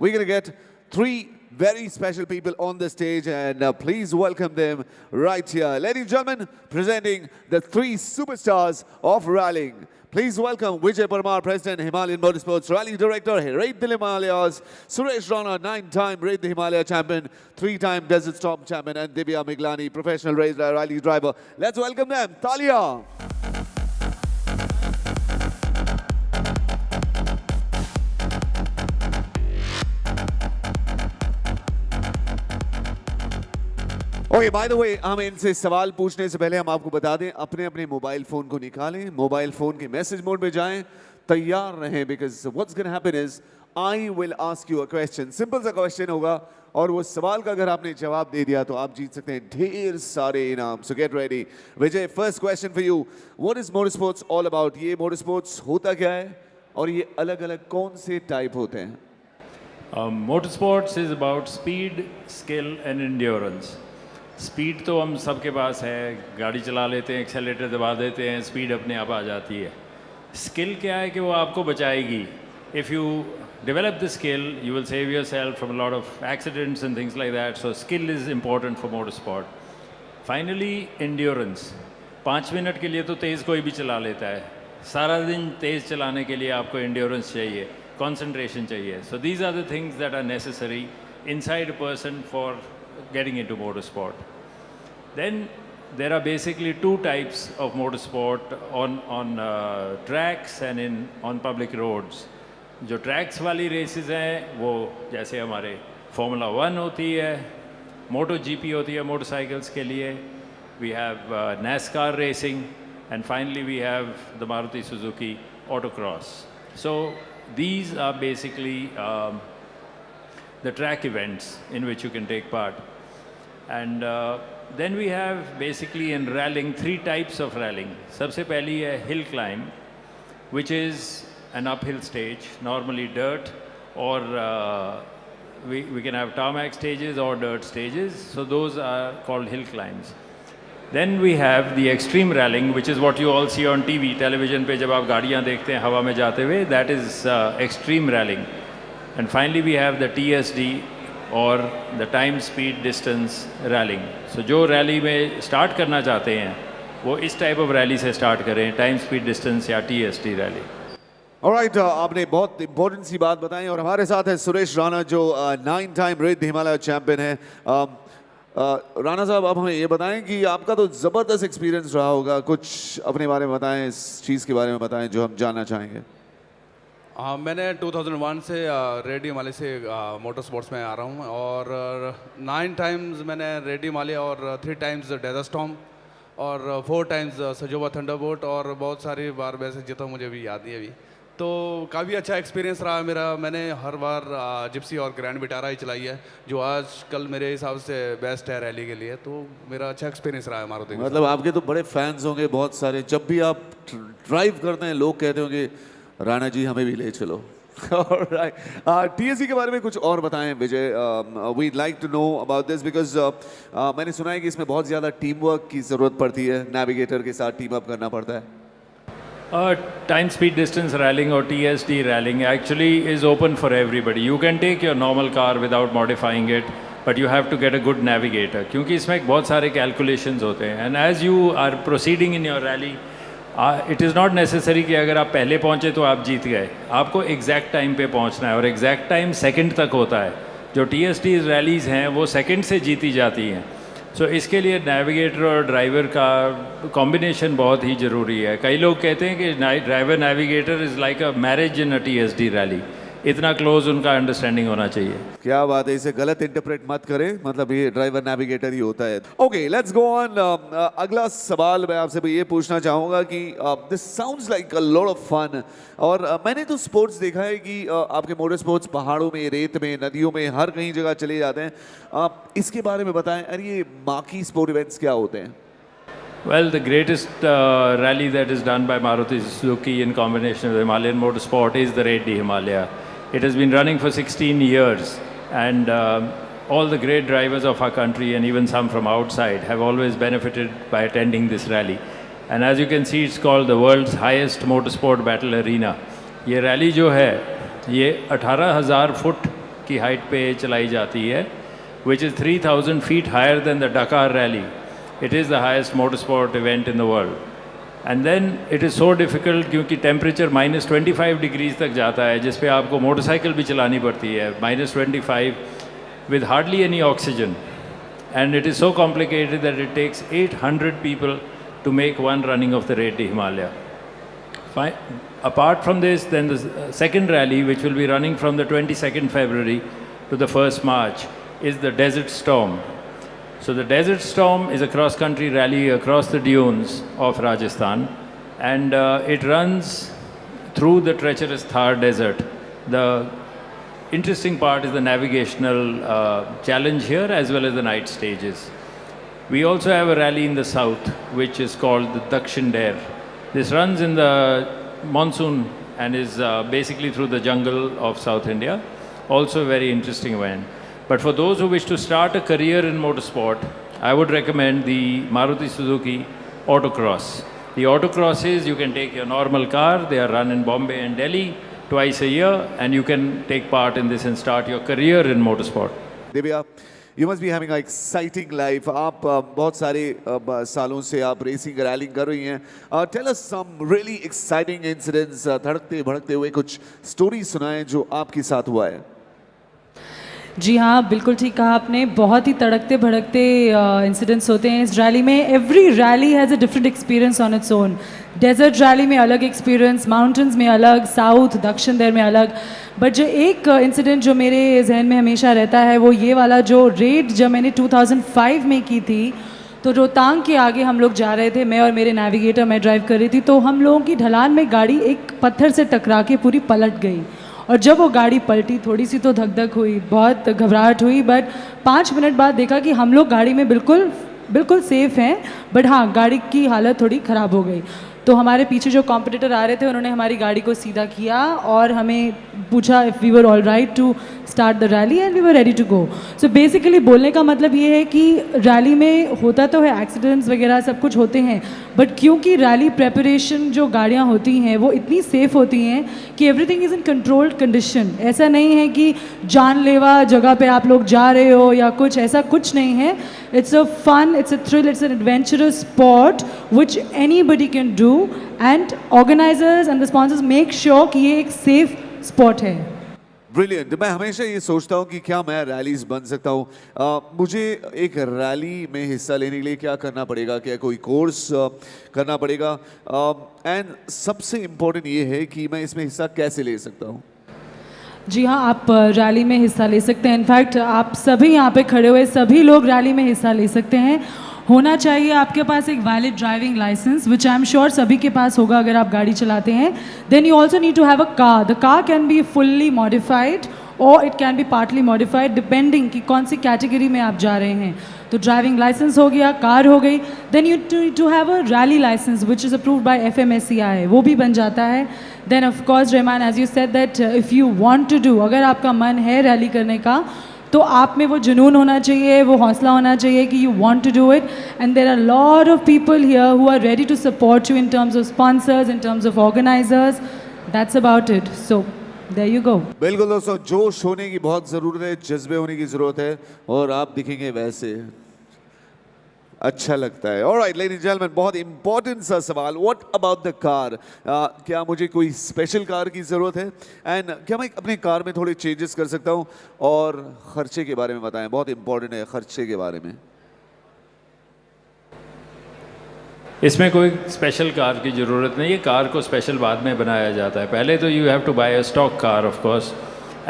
we're going to get three very special people on the stage, and please welcome them right here. Ladies and gentlemen, presenting the three superstars of rallying. Please welcome Vijay Parmar, President, Himalayan Motorsports, Rally Director, Raid the Himalayas, Suresh Rana, 9-time Raid the Himalaya champion, 3-time Desert Storm champion, and Divya Miglani, professional race rally driver. Let's welcome them. Talia. Okay, by the way, हम इनसे सवाल पूछने से पहले हम आपको बता दें, अपने अपने मोबाइल फोन को निकालें, मोबाइल फोन के मैसेज मोड में जाएं, तैयार रहें, because what's gonna happen is I will ask you a question. Simple सा क्वेश्चन होगा और वो सवाल का अगर आपने जवाब दे दिया तो आप जीत सकते हैं ढेर सारे इनाम. सो get ready. Vijay, first question for you. What is motorsports all about? ये मोटरस्पोर्ट्स होता क्या है और ये अलग अलग कौन से टाइप होते हैं? Motorsports is about speed, skill and endurance. Speed तो हम सबके पास है, गाड़ी चला लेते हैं, एक्सेलेरेटर दबा देते हैं, स्पीड अपने आप आ जाती है. स्किल क्या है कि वो आपको बचाएगी. If you develop the skill you will save yourself from lot of accidents and things like that. So skill is important for motor sport. Finally endurance. 5 minute के लिए तो तेज़ कोई भी चला लेता है, सारा दिन तेज़ चलाने के लिए आपको एंड्योरेंस चाहिए, कॉन्सेंट्रेशन चाहिए. So these are the things that are necessary inside a person for getting into motorsport. Then there are basically two types of motorsport on tracks and on public roads. जो tracks वाली races हैं वो जैसे हमारे Formula 1 होती है, MotoGP होती है motorcycles के लिए, we have NASCAR racing, and finally we have the Maruti Suzuki autocross. So these are basically the track events in which you can take part. And then we have basically in rallying 3 types of rallying. सबसे पहली है hill climb, which is an uphill stage, normally dirt, or we can have tarmac stages or dirt stages. So those are called hill climbs. Then we have the extreme rallying, which is what you all see on TV, television पे जब आप गाड़ियाँ देखते हैं हवा में जाते हुए, that is extreme rallying. And finally we have the TSD or the time speed distance rallying. So जो रैली में स्टार्ट करना चाहते हैं वो इस टाइप ऑफ रैली से स्टार्ट करें, टाइम स्पीड डिस्टेंस या TSD रैली. ऑलराइट, आपने बहुत इंपॉर्टेंट सी बात बताई और हमारे साथ है सुरेश राणा जो 9-time read the Himalaya champion है. राणा साहब, अब हमें ये बताएं कि आपका तो ज़बरदस्त एक्सपीरियंस रहा होगा, कुछ अपने बारे में बताएं, इस चीज़ के बारे में बताएं जो हम जानना चाहेंगे. हाँ, मैंने 2001 से रेड हिमालय से मोटर स्पोर्ट्स में आ रहा हूँ और 9 times मैंने रेड हिमालय और 3 times डेजर्ट स्टॉर्म और 4 times सजोवा थंडरबोल्ट और बहुत सारी बार वैसे जीता मुझे भी याद नहीं है अभी. तो काफ़ी अच्छा एक्सपीरियंस रहा मेरा. मैंने हर बार जिप्सी और ग्रैंड विटारा ही चलाई है जो आज कल मेरे हिसाब से बेस्ट है रैली के लिए. तो मेरा अच्छा एक्सपीरियंस रहा है मारुति. मतलब आपके तो बड़े फैंस होंगे बहुत सारे. जब भी आप ड्राइव करते हैं लोग कहते होंगे राणा जी हमें भी ले चलो. Alright. TSD के बारे में कुछ और बताएं विजय. We'd like to know about this because मैंने सुना है कि इसमें बहुत ज़्यादा टीम वर्क की ज़रूरत पड़ती है, नेविगेटर के साथ टीम अप करना पड़ता है. Time speed distance rallying or TSD rallying actually is open for everybody. You can take your normal car without modifying it, but you have to get a good navigator क्योंकि इसमें बहुत सारे calculations होते हैं. And as you are proceeding in your rally, it is not necessary कि अगर आप पहले पहुँचे तो आप जीत गए. आपको एग्जैक्ट टाइम पे पहुँचना है और एग्जैक्ट टाइम सेकंड तक होता है. जो TSD रैलीज़ हैं वो सेकंड से जीती जाती हैं. सो इसके लिए नेविगेटर और ड्राइवर का कॉम्बिनेशन बहुत ही ज़रूरी है. कई लोग कहते हैं कि driver navigator is like a marriage in a TSD rally. इतना क्लोज उनका अंडरस्टैंडिंग होना चाहिए. क्या बात है, इसे गलत इंटरप्रेट मत करें, मतलब ये ड्राइवर नेविगेटर ही होता है. Okay, let's go on. अगला सवाल मैं आपसे ये पूछना चाहूँगा कि this sounds like a lot of fun. और मैंने तो स्पोर्ट्स देखा है कि आपके मोटर स्पोर्ट्स पहाड़ों में, रेत में, नदियों में, हर कहीं जगह चले जाते हैं. इसके बारे में बताएं. अरे ये बाकी स्पोर्ट इवेंट्स क्या होते हैं? Well, the greatest rally that is done by Maruti Suzuki in combination with Himalayan Motorsport is the Raid the Himalaya. It has been running for 16 years and all the great drivers of our country and even some from outside have always benefited by attending this rally. And as you can see, it's called the world's highest motorsport battle arena. ये rally जो है ये 18,000 foot की height पे चलाई जाती है, which is 3,000 feet higher than the Dakar Rally. It is the highest motorsport event in the world. And then it is so difficult क्योंकि टेम्परेचर -25 डिग्रीज तक जाता है, जिस पे आपको मोटरसाइकिल भी चलानी पड़ती है, -25 with hardly any oxygen. And it is so complicated that it takes 800 people to make one running of the Raid to Himalaya. Apart from this, then the second rally, which will be running from the 22nd February to the 1st March, is the Desert Storm. So the Desert Storm is a cross-country rally across the dunes of Rajasthan, and it runs through the treacherous Thar Desert. The interesting part is the navigational challenge here, as well as the night stages. We also have a rally in the south, which is called the Dakshin Dare. This runs in the monsoon and is basically through the jungle of South India. Also a very interesting event. But for those who wish to start a career in motorsport, I would recommend the Maruti Suzuki Autocross. The Autocrosses, you can take your normal car, they are run in Bombay and Delhi twice a year, and you can take part in this and start your career in motorsport. Divya, you must be having an exciting life. आप बहुत सारे सालों से आप racing railing कर रही हैं. Tell us some really exciting incidents. धड़कते भड़कते हुए कुछ स्टोरी सुनाएं जो आपके साथ हुआ है. जी हाँ, बिल्कुल ठीक कहा आपने. बहुत ही तड़कते भड़कते इंसिडेंट्स होते हैं इस रैली में. Every rally has a different experience on its own. Desert rally में अलग एक्सपीरियंस, माउंटेन्स में अलग, साउथ दक्षिण देर में अलग. बट जो एक इंसिडेंट जो मेरे जहन में हमेशा रहता है वो ये वाला, जो रेड जब मैंने 2005 में की थी, तो रोहतांग के आगे हम लोग जा रहे थे, मैं और मेरे नेविगेटर, मैं ड्राइव कर रही थी, तो हम लोगों की ढलान में गाड़ी एक पत्थर से टकरा के पूरी पलट गई. और जब वो गाड़ी पलटी, थोड़ी सी तो धक धक हुई, बहुत घबराहट हुई, बट 5 मिनट बाद देखा कि हम लोग गाड़ी में बिल्कुल सेफ़ हैं. बट हाँ, गाड़ी की हालत थोड़ी ख़राब हो गई. तो हमारे पीछे जो कॉम्पिटिटर आ रहे थे उन्होंने हमारी गाड़ी को सीधा किया और हमें पूछा if we were all right to start the rally, and we were ready to go. So basically बोलने का मतलब ये है कि रैली में होता तो है, एक्सीडेंट्स वगैरह सब कुछ होते हैं, बट क्योंकि रैली प्रेपरेशन जो गाड़ियाँ होती हैं वो इतनी सेफ़ होती हैं कि everything is in controlled condition. ऐसा नहीं है कि जानलेवा जगह पे आप लोग जा रहे हो या कुछ, ऐसा कुछ नहीं है. It's a fun, it's a thrill, it's an adventurous spot which anybody can do, and organizers and the sponsors make sure कि ये एक सेफ स्पॉट है. ब्रिलियंट. मैं हमेशा ये सोचता हूँ कि क्या मैं रैलीज बन सकता हूँ. मुझे एक रैली में हिस्सा लेने के लिए क्या करना पड़ेगा, क्या कोई कोर्स करना पड़ेगा, एंड सबसे इम्पोर्टेंट ये है कि मैं इसमें हिस्सा कैसे ले सकता हूँ. जी हाँ, आप रैली में हिस्सा ले सकते हैं. इनफैक्ट आप सभी यहाँ पे खड़े हुए सभी लोग रैली में हिस्सा ले सकते हैं. होना चाहिए आपके पास एक valid driving licence, which I am sure सभी के पास होगा अगर आप गाड़ी चलाते हैं. Then you also need to have a car. The car can be fully modified और it can be partly modified depending कि कौन सी कैटेगरी में आप जा रहे हैं. तो ड्राइविंग लाइसेंस हो गया, कार हो गई. Then you to have a rally licence which is approved by FMSCI, वो भी बन जाता है. Then of course Rahman, as you said that if you want to do, अगर आपका मन है रैली करने का, तो आप में वो जुनून होना चाहिए, वो हौसला होना चाहिए कि you want to do it. And there are lot of people here who are ready to support you in terms of sponsors, in terms of organizers. That's about it. So there you go. बिल्कुल दोस्तों, जोश होने की बहुत ज़रूरत है, जज्बे होने की ज़रूरत है, और आप दिखेंगे वैसे अच्छा लगता है. ऑलराइट लेडीज एंड जेंटलमैन, बहुत इंपॉर्टेंट सा सवाल, व्हाट अबाउट द कार. क्या मुझे कोई स्पेशल कार की ज़रूरत है, एंड क्या मैं अपने कार में थोड़े चेंजेस कर सकता हूँ, और खर्चे के बारे में बताएं. बहुत इंपॉर्टेंट है खर्चे के बारे में. इसमें कोई स्पेशल कार की ज़रूरत नहीं है. कार को स्पेशल बाद में बनाया जाता है. पहले तो you have to buy a stock car of course,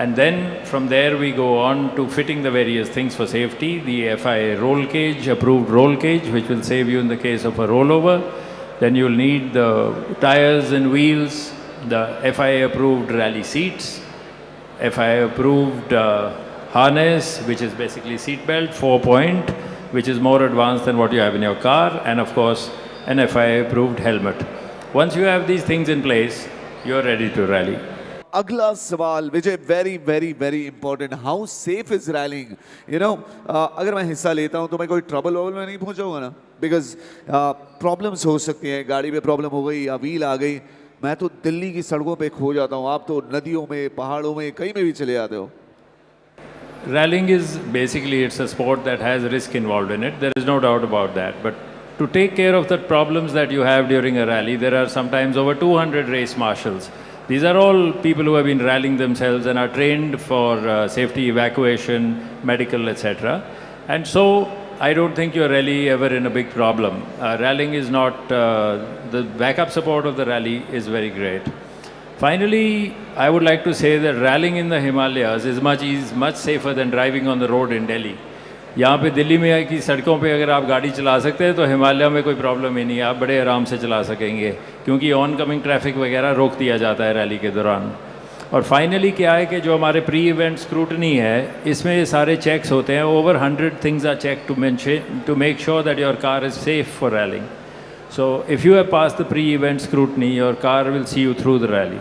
and then from there we go on to fitting the various things for safety. The FIA roll cage, approved roll cage, which will save you in the case of a rollover. Then you'll need the tires and wheels, the FIA approved rally seats, FIA approved harness, which is basically seat belt, 4-point, which is more advanced than what you have in your car, and of course an FIA approved helmet. Once you have these things in place, you're ready to rally. अगला सवाल Vijay, very very very important. How safe is rallying. You know, अगर मैं हिस्सा लेता हूँ तो मैं कोई ट्रबल वबल में नहीं पहुँचाऊँगा ना, बिकॉज प्रॉब्लम्स हो सकती हैं. गाड़ी में प्रॉब्लम हो गई या व्हील आ गई, मैं तो दिल्ली की सड़कों पे खो जाता हूँ, आप तो नदियों में, पहाड़ों में, कहीं में भी चले जाते हो. rallying is basically, it's a sport that has risk involved in it. There is no doubt about that. But to take care of the problems that you have during a rally, there are sometimes over 200 race marshals. These are all people who have been rallying themselves and are trained for safety evacuation, medical, etc. And so I don't think you're really ever in a big problem. Rallying is not, the backup support of the rally is very great. Finally, I would like to say that rallying in the Himalayas is much safer than driving on the road in Delhi. यहाँ पे दिल्ली में की सड़कों पे अगर आप गाड़ी चला सकते हैं तो हिमालय में कोई प्रॉब्लम ही नहीं है, आप बड़े आराम से चला सकेंगे क्योंकि ऑन कमिंग ट्रैफिक वगैरह रोक दिया जाता है रैली के दौरान. और फाइनली क्या है कि जो हमारे प्री इवेंट स्क्रूटनी है इसमें ये सारे चेक्स होते हैं. Over 100 things are check to make sure that your car is safe for rallying. So if you have pass the pre event scrutiny, your car will see you through the rally.